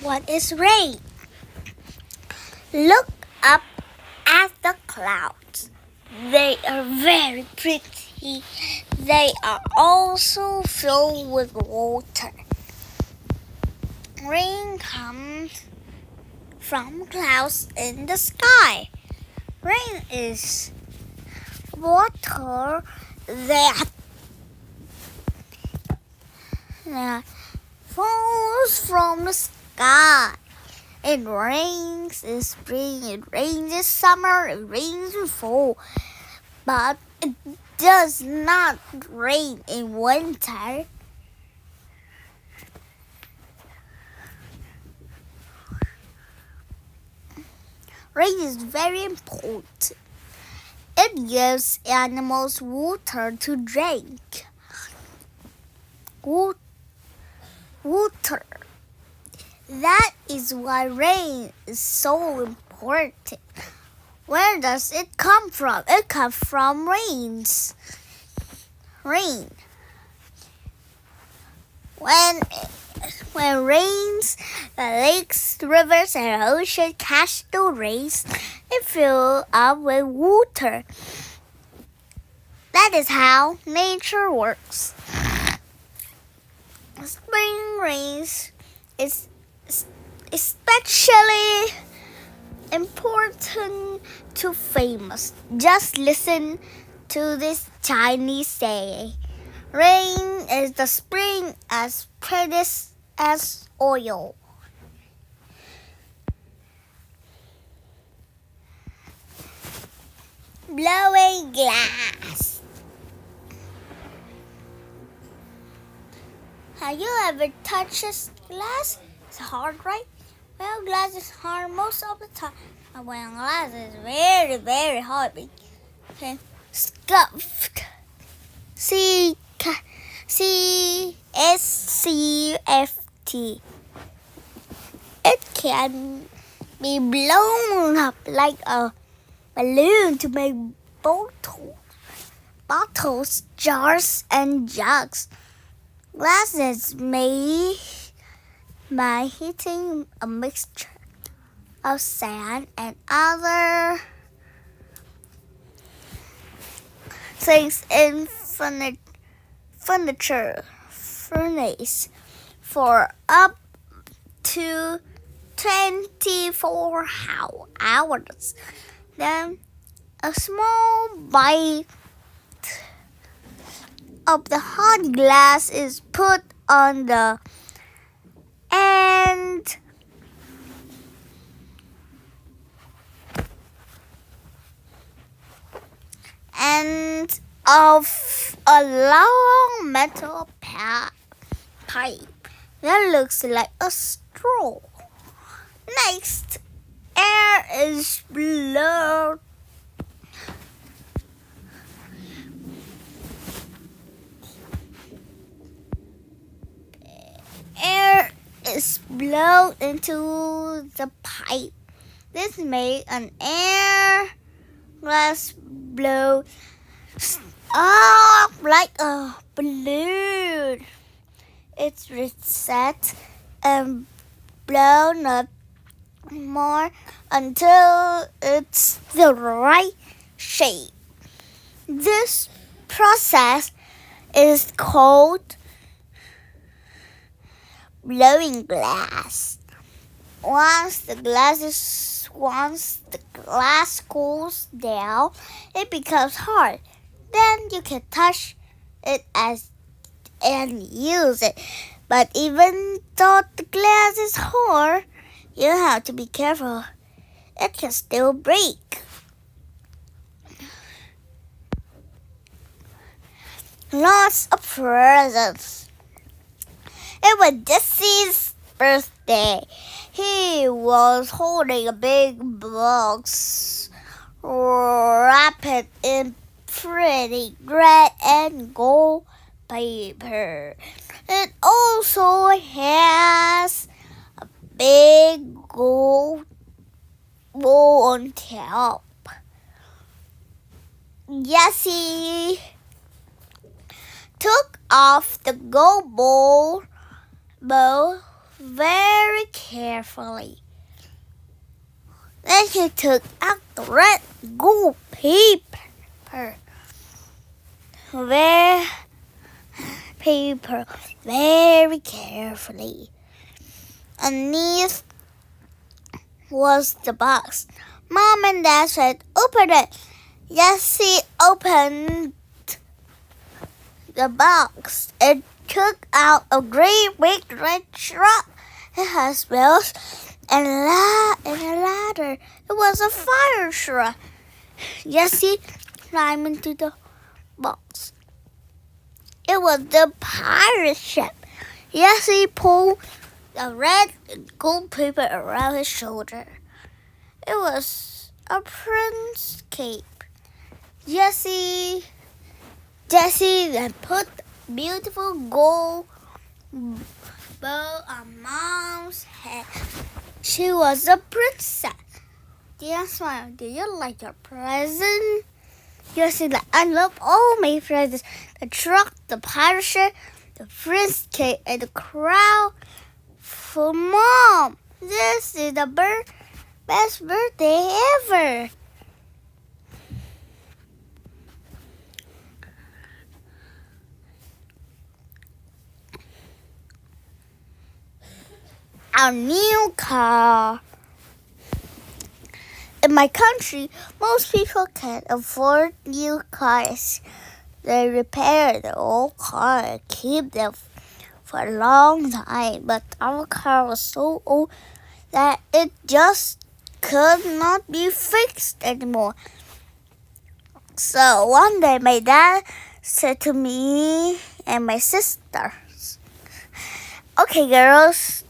What is rain? Look up at the clouds. They are very pretty. They are also filled with water. Rain comes from clouds in the sky. Rain is water that falls from the sky. It rains in spring, it rains in summer, it rains in fall, but it does not rain in winter. Rain is very important. It gives animals water to drink. Water. That is why rain is so important. Where does it come from? It comes from rain. When rains, the lakes, rivers, and ocean catch the rains, it fills up with water. That is how nature works. Spring rains is especially important to famous. Just listen to this Chinese saying. Rain is the spring as pretty as oil. Blowing glass. Have you ever touched glass? It's hard, right? Well, glass is hard most of the time. But when glass is very, very hard, okay, scuffed. C-S-C-F-T. It can be blown up like a balloon to make bottles, jars, and jugs. Glass is made by heating a mixture of sand and other things in furnace for up to 24 hours. Then a small bite of the hot glass is put on the end of a long metal pipe that looks like a straw. Next, air is blown into the pipe. This makes an air glass blow up like a balloon. It's reset and blown up more until it's the right shape. This process is called blowing glass. Once the glass cools down, it becomes hard. Then you can touch it and use it. But even though the glass is hard, you have to be careful. It can still break. Lots of presents. It was Jesse's birthday. He was holding a big box wrapped in pretty red and gold paper. It also has a big gold bowl on top. Jesse took off the gold bowl very carefully. Then he took out the red gold paper very carefully. Underneath was the box. Mom and Dad said, "Open it." Jessie opened the box. It took out a great big red truck. It has wheels and a ladder. It was a fire truck. Jessie climbed into the box. It was the pirate ship. Jessie pulled the red and gold paper around his shoulder. It was a prince's cape. Jessie then put beautiful gold bow on Mom's head. She was a princess. Dear smiled. "Do you like your present?" Jessie said, "I love all my presents. The truck, the pirate ship, the prince cake, and the crown for Mom. This is the best birthday ever." A new car. In my country, most people can't afford new cars. They repair their old car and keep them for a long time. But our car was so old that it just could not be fixed anymore. So one day my dad said to me and my sisters, "Okay, girls,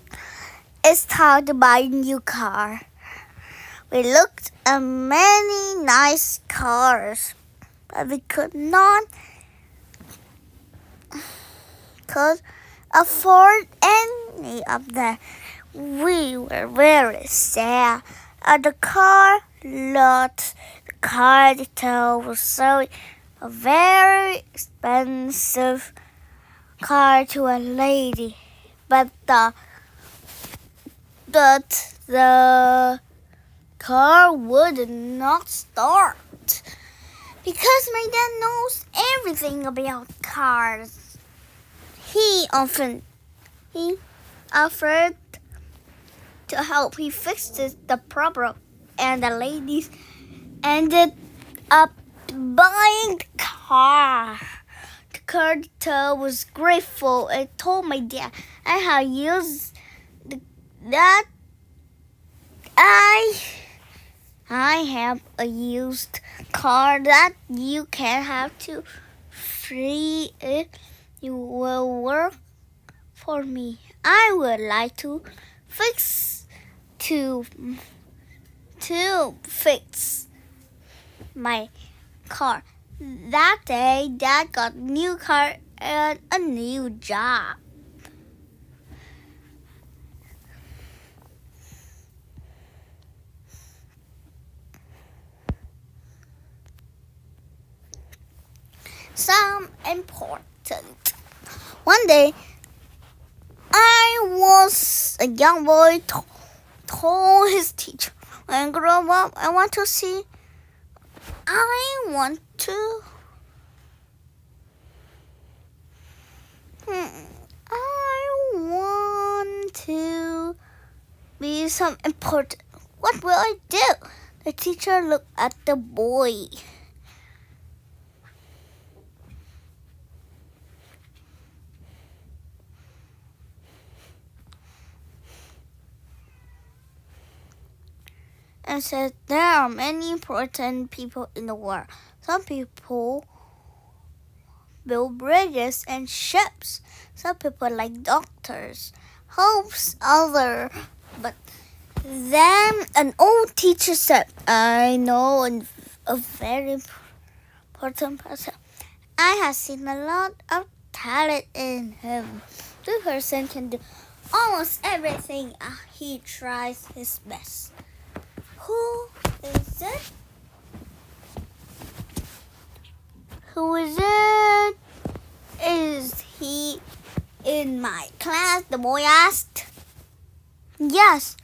it's time to buy a new car." We looked at many nice cars, but we could not afford any of them. We were very sad. At the car lot, the car detail was selling a very expensive car to a lady, but the car would not start. Because my dad knows everything about cars, he offered to help. He fixed the problem, and the ladies ended up buying the car. The car detail was grateful and told my dad I had used that. I have a used car that you can have to free if you will work for me. I would like to fix my car. That day, Dad got a new car and a new job. Some important. One day, I was a young boy told his teacher, "When I grow up, I want to be some important. What will I do?" The teacher looked at the boy. And said, "There are many important people in the world. Some people build bridges and ships. Some people like doctors, helps others." But then an old teacher said, "I know a very important person. I have seen a lot of talent in him. This person can do almost everything. He tries his best." Who is it? Who is it? Is he in my class? The boy asked. Yes,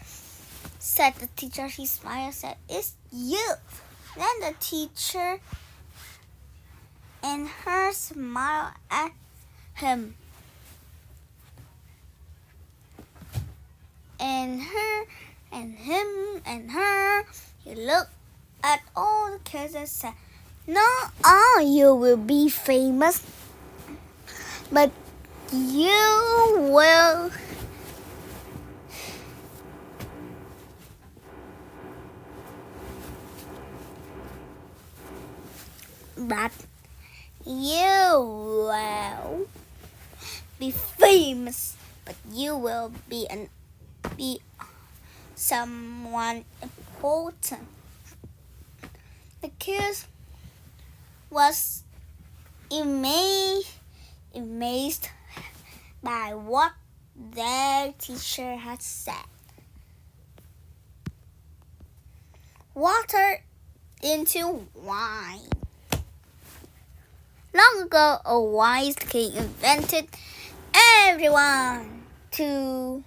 said the teacher. He smiled and said, "It's you." Then the teacher and her smiled at him. And her and him and her. He looked at all the kids and said, "Not all you will be famous, but you will but you will be famous, but you will be someone important." The kids was amazed by what their teacher had said. Water into wine. Long ago, a wise king invented everyone to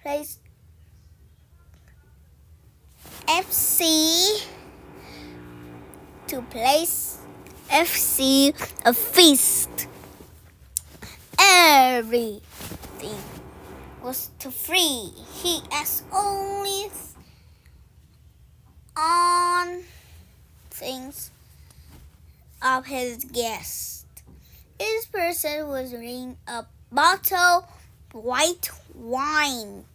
place FC a feast. Everything was too free. He asked only on things of his guest. Each person was bringing a bottle of white wine.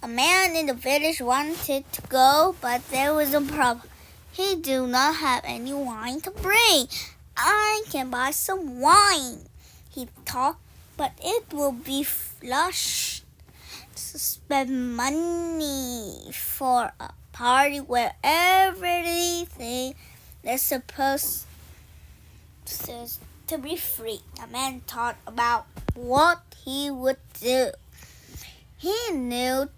A man in the village wanted to go, but there was a problem. He do not have any wine to bring. "I can buy some wine," he thought, "but it will be flushed to spend money for a party where everything is supposed to be free." The man thought about what he would do. He knew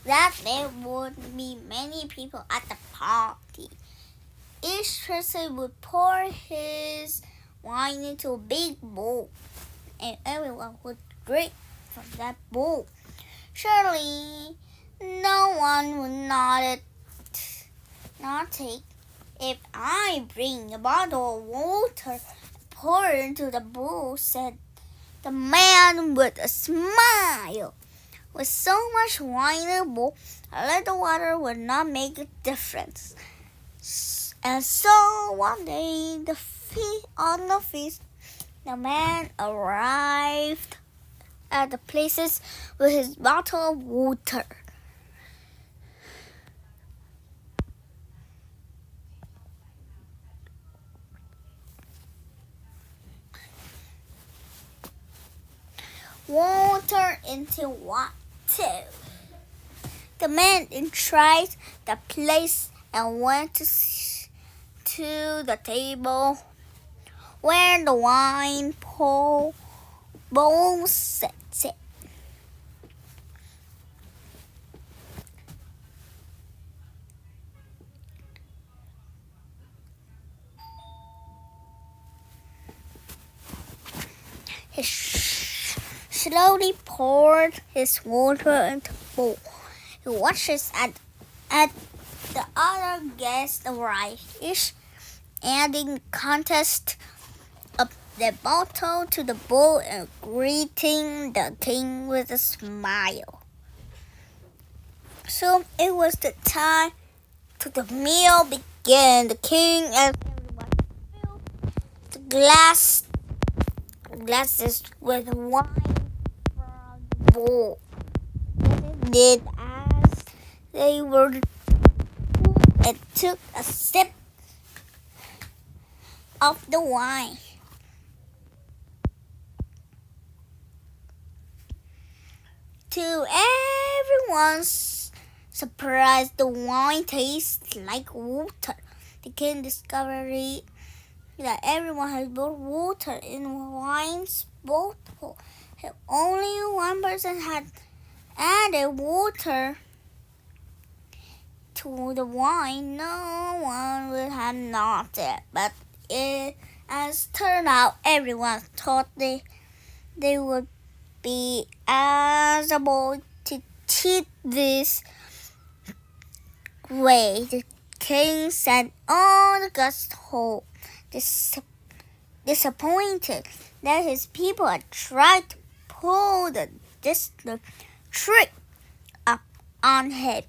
that there would be many people at the party. Each person would pour his wine into a big bowl, and everyone would drink from that bowl. Surely no one would not take. "If I bring a bottle of water and pour it into the bowl," said the man with a smile. "With so much wine in the bowl, a little water would not make a difference." And so one day on the feast, the man arrived at the places with his bottle of water. Water into what too? The man then tried the place and went to the table where the wine bowl sat. He slowly poured his water into the bowl. He watched at the other guests arrive, each adding contest of the bottle to the bowl and greeting the king with a smile. So it was the time to the meal began. The king asked everyone to fill the glasses with wine from the bowl. They did as they were told and took a sip of the wine. To everyone's surprise, the wine tastes like water. The king discovered that everyone had brought water in wine's bottle. Only one person had added water to the wine, no one would have knocked it. But as turned out, everyone thought they would be able to cheat this way. The king sent all the guests home, disappointed that his people had tried to pull the trick up on him.